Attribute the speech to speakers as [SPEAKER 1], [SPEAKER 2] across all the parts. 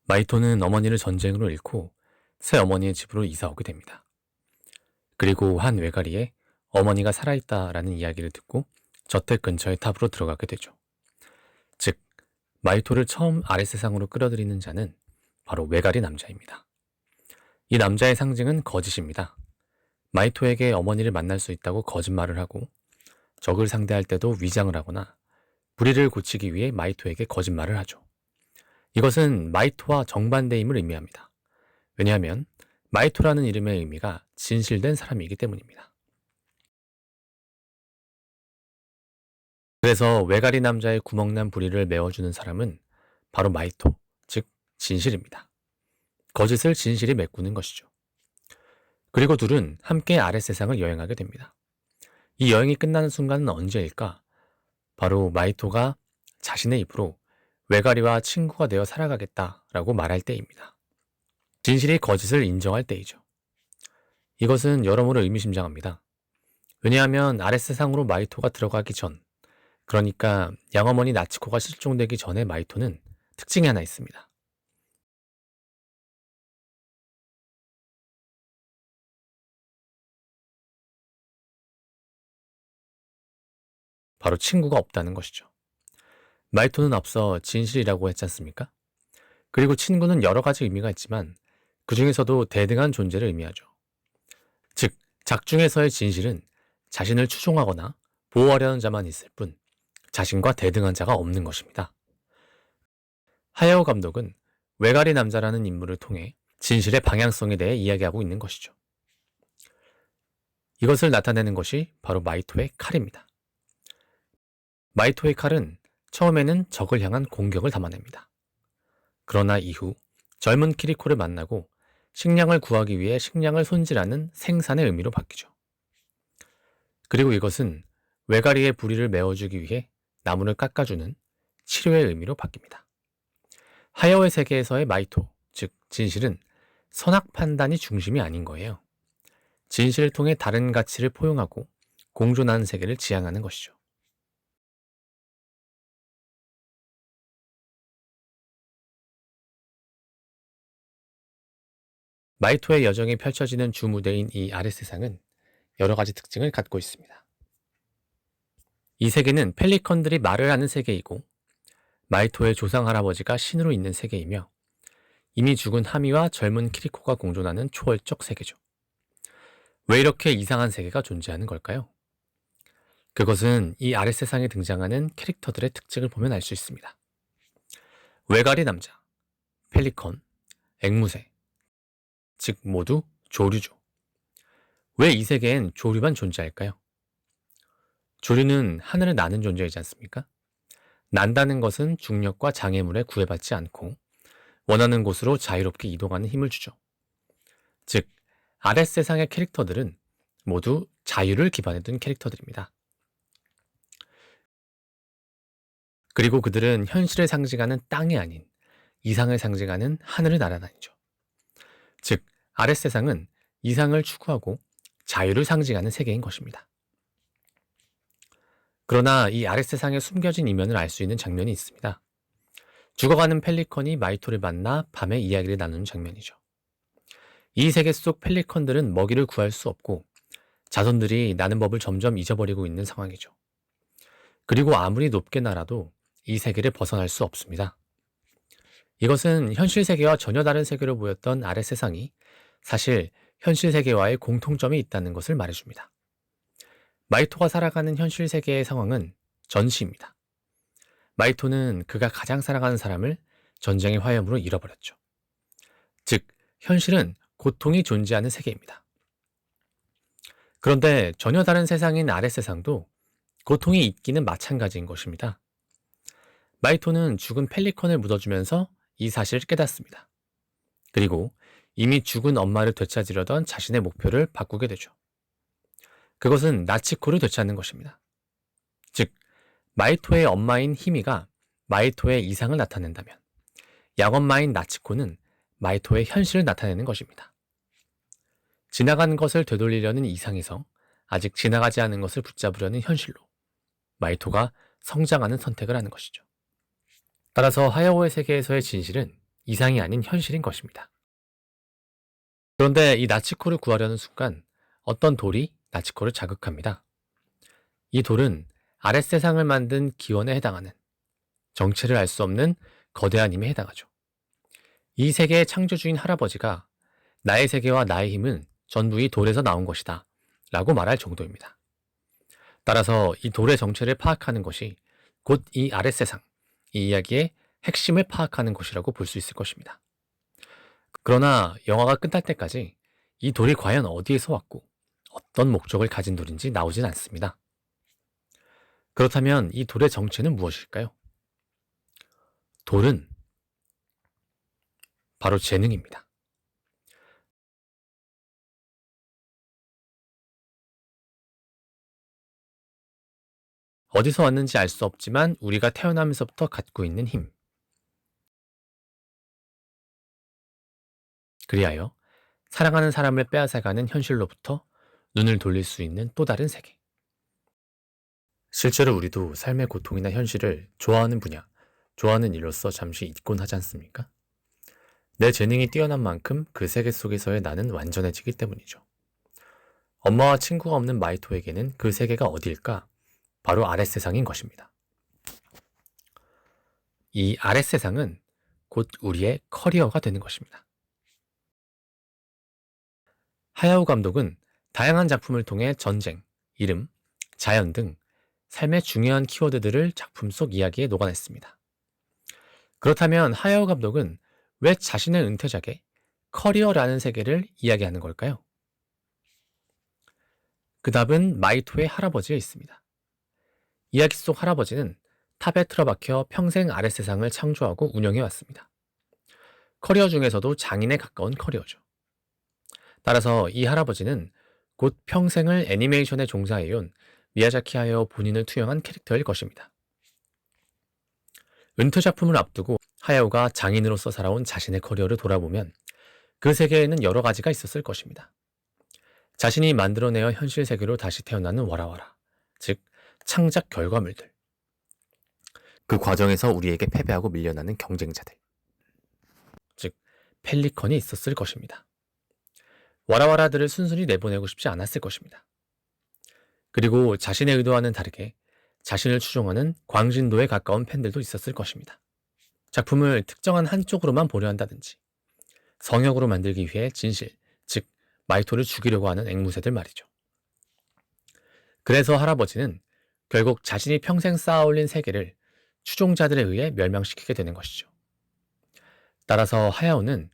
[SPEAKER 1] 마이토는 어머니를 전쟁으로 잃고 새 어머니의 집으로 이사 오게 됩니다. 그리고 한 외가리에 어머니가 살아있다라는 이야기를 듣고 저택 근처의 탑으로 들어가게 되죠. 즉, 마이토를 처음 아랫세상으로 끌어들이는 자는 바로 외가리 남자입니다. 이 남자의 상징은 거짓입니다. 마이토에게 어머니를 만날 수 있다고 거짓말을 하고 적을 상대할 때도 위장을 하거나 불의를 고치기 위해 마이토에게 거짓말을 하죠. 이것은 마이토와 정반대임을 의미합니다. 왜냐하면 마이토라는 이름의 의미가 진실된 사람이기 때문입니다. 그래서 외가리 남자의 구멍난 불의를 메워주는 사람은 바로 마이토, 즉 진실입니다. 거짓을 진실이 메꾸는 것이죠. 그리고 둘은 함께 아랫세상을 여행하게 됩니다. 이 여행이 끝나는 순간은 언제일까? 바로 마이토가 자신의 입으로 외가리와 친구가 되어 살아가겠다라고 말할 때입니다. 진실이 거짓을 인정할 때이죠. 이것은 여러모로 의미심장합니다. 왜냐하면 아랫세상으로 마이토가 들어가기 전, 그러니까 양어머니 나치코가 실종되기 전에 마이토는 특징이 하나 있습니다. 바로 친구가 없다는 것이죠. 마이토는 앞서 진실이라고 했지 않습니까? 그리고 친구는 여러 가지 의미가 있지만 그 중에서도 대등한 존재를 의미하죠. 즉, 작중에서의 진실은 자신을 추종하거나 보호하려는 자만 있을 뿐 자신과 대등한 자가 없는 것입니다. 하야오 감독은 외가리 남자라는 인물을 통해 진실의 방향성에 대해 이야기하고 있는 것이죠. 이것을 나타내는 것이 바로 마이토의 칼입니다. 마이토의 칼은 처음에는 적을 향한 공격을 담아냅니다. 그러나 이후 젊은 키리코를 만나고 식량을 구하기 위해 식량을 손질하는 생산의 의미로 바뀌죠. 그리고 이것은 외가리의 불의를 메워주기 위해 나무를 깎아주는 치료의 의미로 바뀝니다. 하야오의 세계에서의 마이토, 즉 진실은 선악 판단이 중심이 아닌 거예요. 진실을 통해 다른 가치를 포용하고 공존하는 세계를 지향하는 것이죠. 마이토의 여정이 펼쳐지는 주무대인 이 아랫세상은 여러 가지 특징을 갖고 있습니다. 이 세계는 펠리컨들이 말을 하는 세계이고 마이토의 조상 할아버지가 신으로 있는 세계이며 이미 죽은 하미와 젊은 키리코가 공존하는 초월적 세계죠. 왜 이렇게 이상한 세계가 존재하는 걸까요? 그것은 이 아랫세상에 등장하는 캐릭터들의 특징을 보면 알 수 있습니다. 외가리 남자, 펠리컨, 앵무새, 즉 모두 조류죠. 왜 이 세계엔 조류만 존재할까요? 조류는 하늘을 나는 존재이지 않습니까? 난다는 것은 중력과 장애물에 구애받지 않고 원하는 곳으로 자유롭게 이동하는 힘을 주죠. 즉, 아랫세상의 캐릭터들은 모두 자유를 기반에 둔 캐릭터들입니다. 그리고 그들은 현실을 상징하는 땅이 아닌 이상을 상징하는 하늘을 날아다니죠. 즉, 아랫세상은 이상을 추구하고 자유를 상징하는 세계인 것입니다. 그러나 이 아랫세상에 숨겨진 이면을 알 수 있는 장면이 있습니다. 죽어가는 펠리컨이 마이토를 만나 밤에 이야기를 나누는 장면이죠. 이 세계 속 펠리컨들은 먹이를 구할 수 없고 자손들이 나는 법을 점점 잊어버리고 있는 상황이죠. 그리고 아무리 높게 날아도 이 세계를 벗어날 수 없습니다. 이것은 현실 세계와 전혀 다른 세계로 보였던 아랫세상이 사실 현실 세계와의 공통점이 있다는 것을 말해줍니다. 마이토가 살아가는 현실 세계의 상황은 전시입니다. 마이토는 그가 가장 사랑하는 사람을 전쟁의 화염으로 잃어버렸죠. 즉, 현실은 고통이 존재하는 세계입니다. 그런데 전혀 다른 세상인 아랫세상도 고통이 있기는 마찬가지인 것입니다. 마이토는 죽은 펠리컨을 묻어주면서 이 사실을 깨닫습니다. 그리고 이미 죽은 엄마를 되찾으려던 자신의 목표를 바꾸게 되죠. 그것은 나치코를 되찾는 것입니다. 즉, 마이토의 엄마인 히미가 마이토의 이상을 나타낸다면 양엄마인 나치코는 마이토의 현실을 나타내는 것입니다. 지나간 것을 되돌리려는 이상에서 아직 지나가지 않은 것을 붙잡으려는 현실로 마이토가 성장하는 선택을 하는 것이죠. 따라서 하야오의 세계에서의 진실은 이상이 아닌 현실인 것입니다. 그런데 이 나치코를 구하려는 순간 어떤 돌이 나치코를 자극합니다. 이 돌은 아랫세상을 만든 기원에 해당하는, 정체를 알 수 없는 거대한 힘에 해당하죠. 이 세계의 창조주인 할아버지가 나의 세계와 나의 힘은 전부 이 돌에서 나온 것이다 라고 말할 정도입니다. 따라서 이 돌의 정체를 파악하는 것이 곧 이 아랫세상, 이 이야기의 핵심을 파악하는 것이라고 볼 수 있을 것입니다. 그러나 영화가 끝날 때까지 이 돌이 과연 어디에서 왔고 어떤 목적을 가진 돌인지 나오진 않습니다. 그렇다면 이 돌의 정체는 무엇일까요? 돌은 바로 재능입니다. 어디서 왔는지 알 수 없지만 우리가 태어나면서부터 갖고 있는 힘. 그리하여 사랑하는 사람을 빼앗아가는 현실로부터 눈을 돌릴 수 있는 또 다른 세계. 실제로 우리도 삶의 고통이나 현실을 좋아하는 분야, 좋아하는 일로서 잠시 잊곤 하지 않습니까? 내 재능이 뛰어난 만큼 그 세계 속에서의 나는 완전해지기 때문이죠. 엄마와 친구가 없는 마이토에게는 그 세계가 어디일까? 바로 아랫세상인 것입니다. 이 아랫세상은 곧 우리의 커리어가 되는 것입니다. 하야오 감독은 다양한 작품을 통해 전쟁, 이름, 자연 등 삶의 중요한 키워드들을 작품 속 이야기에 녹아냈습니다. 그렇다면 하야오 감독은 왜 자신의 은퇴작에 커리어라는 세계를 이야기하는 걸까요? 그 답은 마이토의 할아버지에 있습니다. 이야기 속 할아버지는 탑에 틀어박혀 평생 아랫세상을 창조하고 운영해왔습니다. 커리어 중에서도 장인에 가까운 커리어죠. 따라서 이 할아버지는 곧 평생을 애니메이션에 종사해온 미야자키 하야오 본인을 투영한 캐릭터일 것입니다. 은퇴 작품을 앞두고 하야오가 장인으로서 살아온 자신의 커리어를 돌아보면 그 세계에는 여러 가지가 있었을 것입니다. 자신이 만들어내어 현실 세계로 다시 태어나는 와라와라, 즉 창작 결과물들. 그 과정에서 우리에게 패배하고 밀려나는 경쟁자들, 즉 펠리컨이 있었을 것입니다. 와라와라들을 순순히 내보내고 싶지 않았을 것입니다. 그리고 자신의 의도와는 다르게 자신을 추종하는 광진도에 가까운 팬들도 있었을 것입니다. 작품을 특정한 한쪽으로만 보려 한다든지 성역으로 만들기 위해 진실, 즉 마이토를 죽이려고 하는 앵무새들 말이죠. 그래서 할아버지는 결국 자신이 평생 쌓아올린 세계를 추종자들에 의해 멸망시키게 되는 것이죠. 따라서 하야오는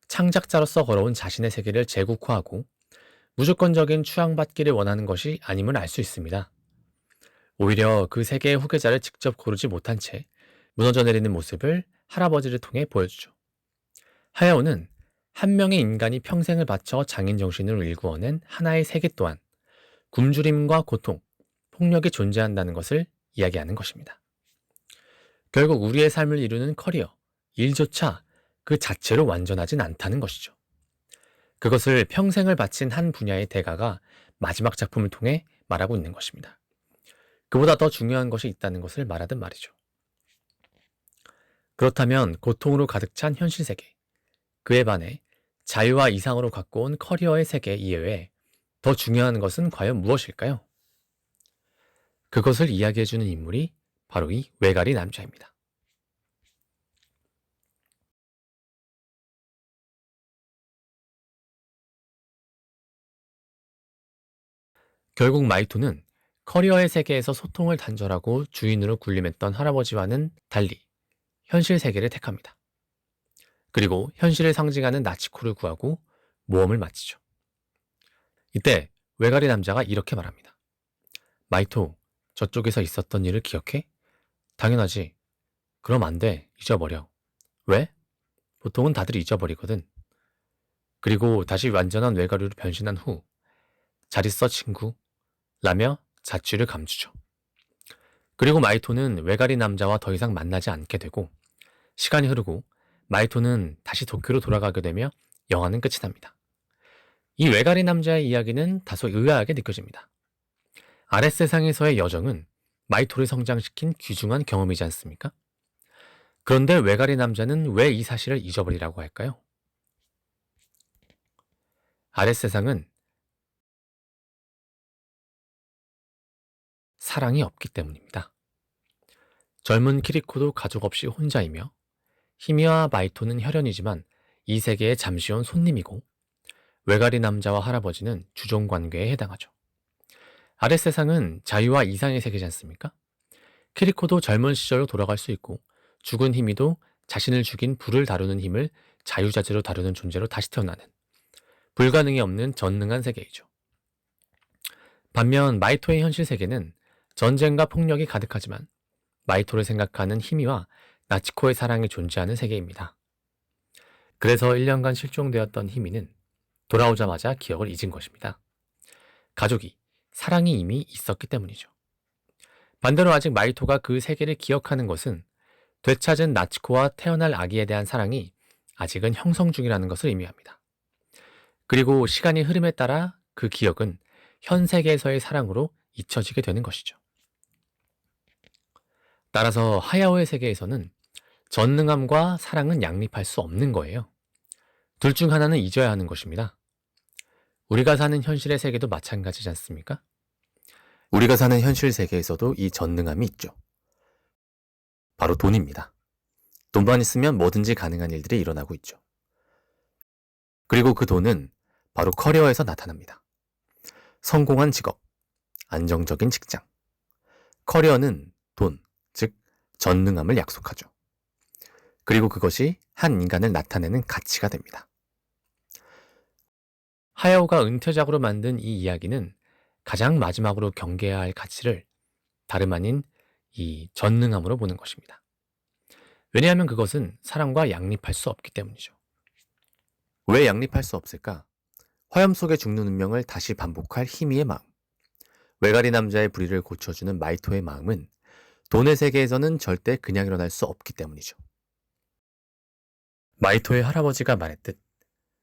[SPEAKER 1] 창작자로서 걸어온 자신의 세계를 재국화하고 무조건적인 추앙받기를 원하는 것이 아님을 알 수 있습니다. 오히려 그 세계의 후계자를 직접 고르지 못한 채 무너져 내리는 모습을 할아버지를 통해 보여주죠. 하야오는 한 명의 인간이 평생을 바쳐 장인 정신을 일구어낸 하나의 세계 또한 굶주림과 고통, 폭력이 존재한다는 것을 이야기하는 것입니다. 결국 우리의 삶을 이루는 커리어, 일조차 그 자체로 완전하진 않다는 것이죠. 그것을 평생을 바친 한 분야의 대가가 마지막 작품을 통해 말하고 있는 것입니다. 그보다 더 중요한 것이 있다는 것을 말하듯 말이죠. 그렇다면 고통으로 가득 찬 현실 세계, 그에 반해 자유와 이상으로 갖고 온 커리어의 세계 이외에 더 중요한 것은 과연 무엇일까요? 그것을 이야기해주는 인물이 바로 이 외가리 남자입니다. 결국 마이토는 커리어의 세계에서 소통을 단절하고 주인으로 군림했던 할아버지와는 달리 현실 세계를 택합니다. 그리고 현실을 상징하는 나치코를 구하고 모험을 마치죠. 이때 외가리 남자가 이렇게 말합니다. 마이토, 저쪽에서 있었던 일을 기억해? 당연하지. 그럼 안 돼. 잊어버려. 왜? 보통은 다들 잊어버리거든. 그리고 다시 완전한 외가리로 변신한 후 잘 있어 친구 라며 자취를 감추죠. 그리고 마이토는 외가리 남자와 더 이상 만나지 않게 되고 시간이 흐르고 마이토는 다시 도쿄로 돌아가게 되며 영화는 끝이 납니다. 이 외가리 남자의 이야기는 다소 의아하게 느껴집니다. 아랫세상에서의 여정은 마이토를 성장시킨 귀중한 경험이지 않습니까? 그런데 외가리 남자는 왜 이 사실을 잊어버리라고 할까요? 아랫세상은 사랑이 없기 때문입니다. 젊은 키리코도 가족 없이 혼자이며 히미와 마이토는 혈연이지만 이 세계의 잠시 온 손님이고 외가리 남자와 할아버지는 주종 관계에 해당하죠. 아랫세상은 자유와 이상의 세계지 않습니까? 키리코도 젊은 시절로 돌아갈 수 있고 죽은 히미도 자신을 죽인 불을 다루는 힘을 자유자재로 다루는 존재로 다시 태어나는 불가능이 없는 전능한 세계이죠. 반면 마이토의 현실 세계는 전쟁과 폭력이 가득하지만 마이토를 생각하는 히미와 나치코의 사랑이 존재하는 세계입니다. 그래서 1년간 실종되었던 히미는 돌아오자마자 기억을 잊은 것입니다. 가족이, 사랑이 이미 있었기 때문이죠. 반대로 아직 마이토가 그 세계를 기억하는 것은 되찾은 나치코와 태어날 아기에 대한 사랑이 아직은 형성 중이라는 것을 의미합니다. 그리고 시간의 흐름에 따라 그 기억은 현 세계에서의 사랑으로 잊혀지게 되는 것이죠. 따라서 하야오의 세계에서는 전능함과 사랑은 양립할 수 없는 거예요. 둘 중 하나는 잊어야 하는 것입니다. 우리가 사는 현실의 세계도 마찬가지지 않습니까? 우리가 사는 현실 세계에서도 이 전능함이 있죠. 바로 돈입니다. 돈만 있으면 뭐든지 가능한 일들이 일어나고 있죠. 그리고 그 돈은 바로 커리어에서 나타납니다. 성공한 직업, 안정적인 직장. 커리어는 돈, 즉 전능함을 약속하죠. 그리고 그것이 한 인간을 나타내는 가치가 됩니다. 하야오가 은퇴작으로 만든 이 이야기는 가장 마지막으로 경계해야 할 가치를 다름 아닌 이 전능함으로 보는 것입니다. 왜냐하면 그것은 사랑과 양립할 수 없기 때문이죠. 왜 양립할 수 없을까? 화염 속에 죽는 운명을 다시 반복할 히미의 마음, 외가리 남자의 불의를 고쳐주는 마이토의 마음은 돈의 세계에서는 절대 그냥 일어날 수 없기 때문이죠. 마이토의 할아버지가 말했듯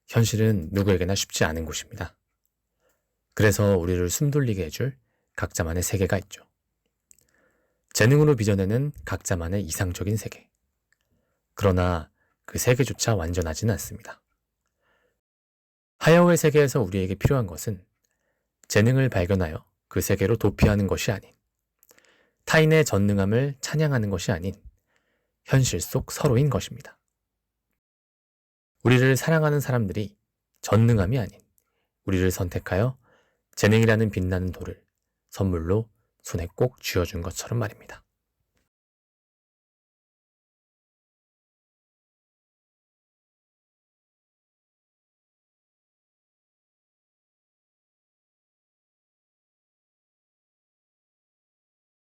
[SPEAKER 1] 현실은 누구에게나 쉽지 않은 곳입니다. 그래서 우리를 숨돌리게 해줄 각자만의 세계가 있죠. 재능으로 빚어내는 각자만의 이상적인 세계. 그러나 그 세계조차 완전하지는 않습니다. 하야오의 세계에서 우리에게 필요한 것은 재능을 발견하여 그 세계로 도피하는 것이 아닌, 타인의 전능함을 찬양하는 것이 아닌 현실 속 서로인 것입니다. 우리를 사랑하는 사람들이 전능함이 아닌 우리를 선택하여 재능이라는 빛나는 돌을 선물로 손에 꼭 쥐어준 것처럼 말입니다.